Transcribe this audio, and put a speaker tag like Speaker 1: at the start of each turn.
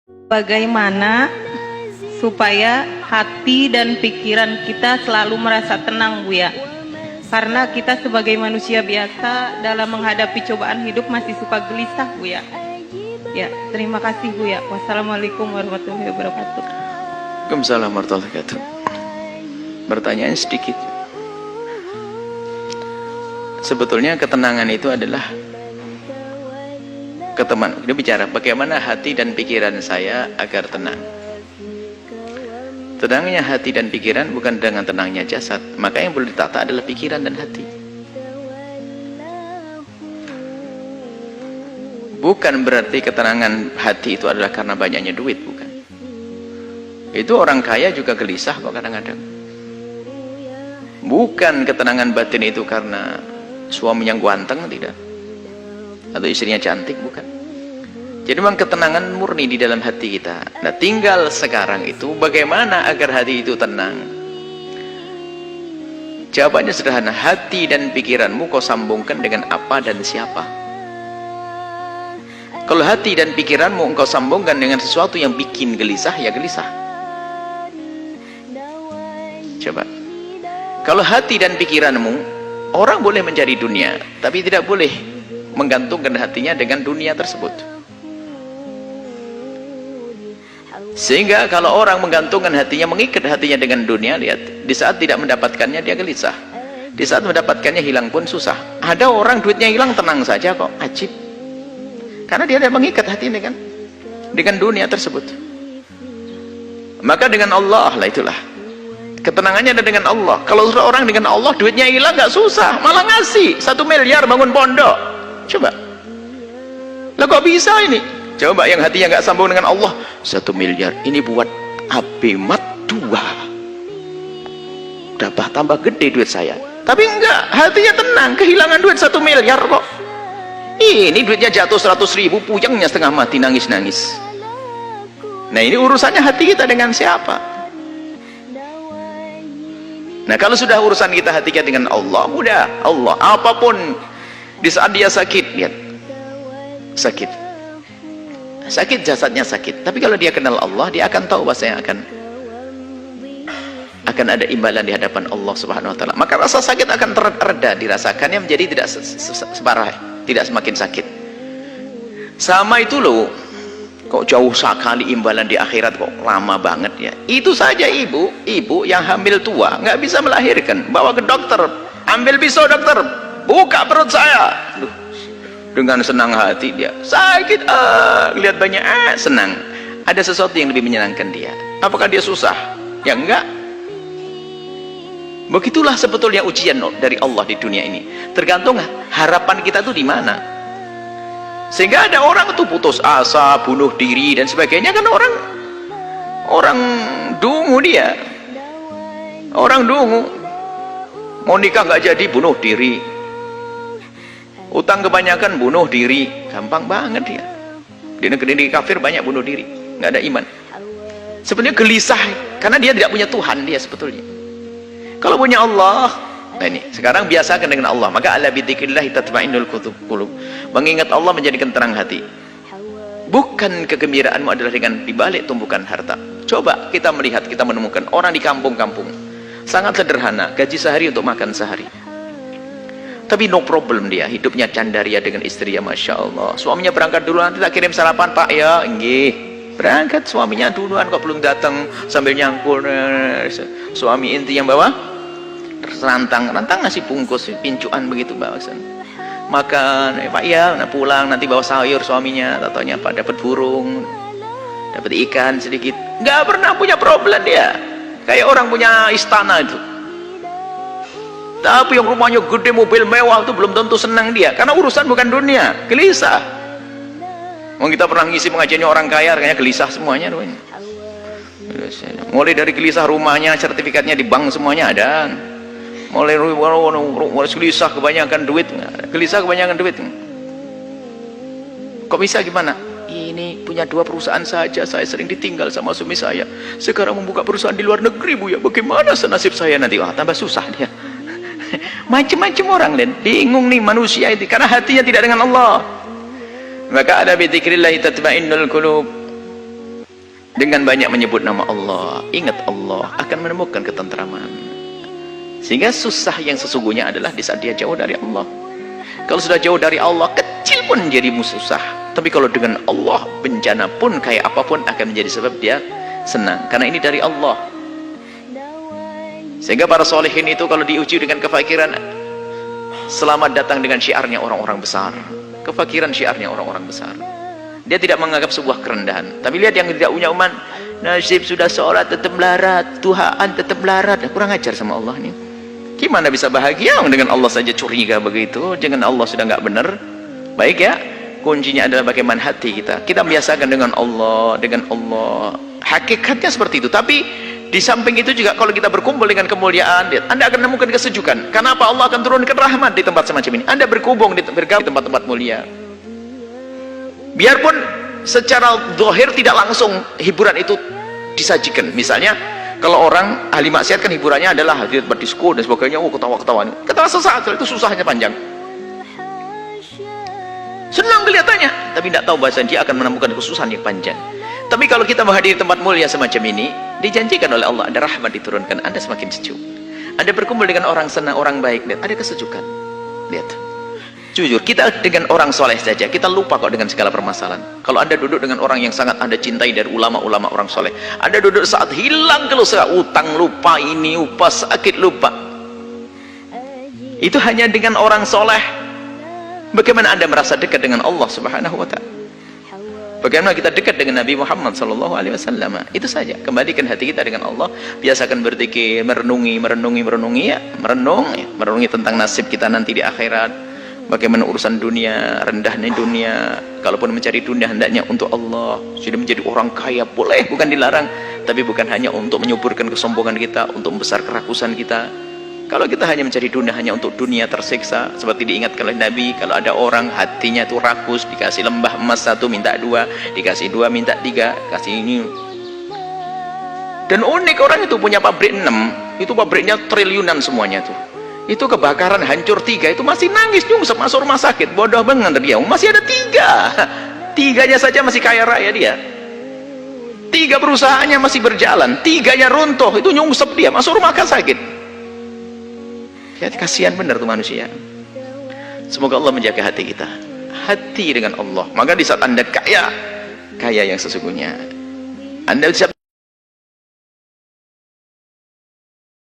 Speaker 1: Bagaimana supaya hati dan pikiran kita selalu merasa tenang, Bu ya? Karena kita sebagai manusia biasa dalam menghadapi cobaan hidup masih suka gelisah, Bu ya. Ya, terima kasih, Bu ya. Wassalamualaikum warahmatullahi wabarakatuh.
Speaker 2: Waalaikumsalam warahmatullahi wabarakatuh. Pertanyaan sedikit. Sebetulnya ketenangan itu adalah dia bicara bagaimana hati dan pikiran saya agar tenang. Tenangnya hati dan pikiran bukan dengan tenangnya jasad, maka yang boleh ditata adalah pikiran dan hati. Bukan berarti ketenangan hati itu adalah karena banyaknya duit, bukan. Itu orang kaya juga gelisah kok kadang-kadang. Bukan ketenangan batin itu karena suaminya ganteng, tidak, atau istrinya cantik, bukan. Jadi memang ketenangan murni di dalam hati kita. Nah, tinggal sekarang itu bagaimana agar hati itu tenang. Jawabannya sederhana, hati dan pikiranmu kau sambungkan dengan apa dan siapa. Kalau hati dan pikiranmu engkau sambungkan dengan sesuatu yang bikin gelisah, ya gelisah. Coba, kalau hati dan pikiranmu, orang boleh mencari dunia, tapi tidak boleh menggantungkan hatinya dengan dunia tersebut. Sehingga kalau orang menggantungkan hatinya, mengikat hatinya dengan dunia, lihat, di saat tidak mendapatkannya dia gelisah, di saat mendapatkannya hilang pun susah. Ada orang duitnya hilang tenang saja kok, ajib, karena dia tidak mengikat hatinya dengan dunia tersebut. Maka dengan Allah lah, itulah ketenangannya ada dengan Allah. Kalau orang dengan Allah duitnya hilang nggak susah, malah ngasih 1 miliar bangun pondok. Coba, lah kok bisa ini? Coba yang hatinya nggak sambung dengan Allah, 1 miliar ini buat abimat 2, udah tambah gede duit saya. Tapi enggak, hatinya tenang, kehilangan duit 1 miliar kok. Ini duitnya jatuh 100.000, puyengnya setengah mati, nangis-nangis. Nah, ini urusannya hati kita dengan siapa. Nah, kalau sudah urusan kita hati kita dengan Allah, udah Allah. Apapun di saat dia sakit, lihat, sakit jasadnya sakit, tapi kalau dia kenal Allah, dia akan tahu bahwasanya akan ada imbalan di hadapan Allah Subhanahu wa taala. Maka rasa sakit akan tereda dirasakannya, menjadi tidak separah, tidak semakin sakit. Sama itu loh, kok jauh sekali imbalan di akhirat, kok lama banget ya. Itu saja ibu yang hamil tua nggak bisa melahirkan, bawa ke dokter, ambil pisau dokter, buka perut saya. Dengan senang hati dia sakit, lihat banyak, senang. Ada sesuatu yang lebih menyenangkan dia. Apakah dia susah? Ya enggak. Begitulah sebetulnya ujian dari Allah di dunia ini. Tergantung harapan kita tuh di mana. Sehingga ada orang tuh putus asa, bunuh diri dan sebagainya, kan orang dungu dia. Orang dungu. Mau nikah nggak jadi, bunuh diri. Utang kebanyakan, bunuh diri. Gampang banget dia. Di negeri kafir banyak bunuh diri, nggak ada iman. Sebenarnya gelisah karena dia tidak punya Tuhan dia sebetulnya. Kalau punya Allah, nah ini sekarang biasakan dengan Allah. Maka ala bidzikrillah tatma'innul qulub. Mengingat Allah menjadikan tenang hati. Bukan kegembiraanmu adalah dengan dibalik tumpukan harta. Coba kita melihat, kita menemukan orang di kampung-kampung sangat sederhana, gaji sehari untuk makan sehari. Tapi no problem, dia hidupnya candaria dengan istri, ya Masya Allah. Suaminya berangkat dulu, nanti tak kirim sarapan Pak ya. Nggih, berangkat suaminya duluan kok belum datang, sambil nyangkul. Suami inti yang bawa rantang ngasih bungkus pincuan begitu bawasan. Makan, Pak ya, nah pulang nanti bawa sayur suaminya, tatanya Pak dapat burung, dapat ikan sedikit. Nggak pernah punya problem dia, kayak orang punya istana itu. Tapi yang rumahnya gede, mobil mewah, itu belum tentu senang dia, karena urusan bukan dunia, gelisah. Mau kita pernah ngisi pengajiannya orang kaya, kayaknya gelisah semuanya. Mulai dari gelisah rumahnya, sertifikatnya di bank semuanya ada. Mulai gelisah kebanyakan duit, gelisah kebanyakan duit. Kok bisa gimana? Ini punya 2 perusahaan saja, saya sering ditinggal sama suami saya. Sekarang membuka perusahaan di luar negeri, Bu ya. Bagaimana senasib saya nanti? Wah, tambah susah dia. Macam-macam orang lain bingung nih manusia itu, karena hatinya tidak dengan Allah. Maka ada bidzikrillah tatma'innul qulub. Dengan banyak menyebut nama Allah, ingat Allah, akan menemukan ketentraman. Sehingga susah yang sesungguhnya adalah di saat dia jauh dari Allah. Kalau sudah jauh dari Allah, kecil pun menjadi susah. Tapi kalau dengan Allah, bencana pun kayak apapun akan menjadi sebab dia senang. Karena ini dari Allah. Sehingga para solehin itu kalau diuji dengan kefakiran, selamat datang dengan syiarnya orang-orang besar. Kefakiran syiarnya orang-orang besar. Dia tidak menganggap sebuah kerendahan. Tapi lihat yang tidak punya iman, nasib sudah sholat tetap melarat, Tuhan tetap melarat. Kurang ajar sama Allah nih. Gimana bisa bahagia dengan Allah saja curiga begitu? Jangan Allah sudah nggak benar. Baik ya, kuncinya adalah bagaimana hati kita. Kita biasakan dengan Allah, dengan Allah. Hakikatnya seperti itu. Tapi di samping itu juga kalau kita berkumpul dengan kemuliaan, Anda akan menemukan kesejukan. Kenapa Allah akan turunkan rahmat di tempat semacam ini? Anda bergabung di tempat-tempat mulia. Biarpun secara zahir tidak langsung hiburan itu disajikan. Misalnya kalau orang ahli maksiat kan hiburannya adalah hadir berdisko dan sebagainya, ketawa-ketawa. Ketawa sesaat, itu susahnya panjang. Senang kelihatannya, tapi tidak tahu bahasa dia akan menemukan kesusahan yang panjang. Tapi kalau kita menghadiri tempat mulia semacam ini, dijanjikan oleh Allah ada rahmat diturunkan, Anda semakin sejuk. Anda berkumpul dengan orang senang, orang baik, dan ada kesejukan. Lihat. Jujur, kita dengan orang soleh saja, kita lupa kok dengan segala permasalahan. Kalau Anda duduk dengan orang yang sangat Anda cintai dari ulama-ulama orang soleh, Anda duduk saat hilang kalau utang lupa, ini lupa, sakit lupa. Itu hanya dengan orang soleh. Bagaimana Anda merasa dekat dengan Allah Subhanahu wa ta'ala? Bagaimana kita dekat dengan Nabi Muhammad SAW? Itu saja. Kembalikan hati kita dengan Allah. Biasakan berzikir, merenungi ya. Merenungi tentang nasib kita nanti di akhirat. Bagaimana urusan dunia, rendahnya dunia. Kalaupun mencari dunia hendaknya untuk Allah. Sudah menjadi orang kaya boleh, bukan dilarang. Tapi bukan hanya untuk menyuburkan kesombongan kita, untuk membesar kerakusan kita. Kalau kita hanya mencari dunia hanya untuk dunia tersiksa, seperti diingatkan oleh Nabi, kalau ada orang hatinya itu rakus, dikasih lembah emas 1 minta 2, dikasih 2 minta 3, kasih ini. Dan unik, orang itu punya pabrik 6, itu pabriknya triliunan semuanya tuh. Itu kebakaran hancur 3, itu masih nangis nyungsep masuk rumah sakit. Bodoh banget dia, masih ada 3. 3-nya saja masih kaya raya dia. 3 perusahaannya masih berjalan, 3-nya runtuh, itu nyungsep dia masuk rumah sakit. Ya, kasihan benar tuh manusia. Semoga Allah menjaga hati kita, hati dengan Allah. Maka di saat Anda kaya yang sesungguhnya, Anda bisa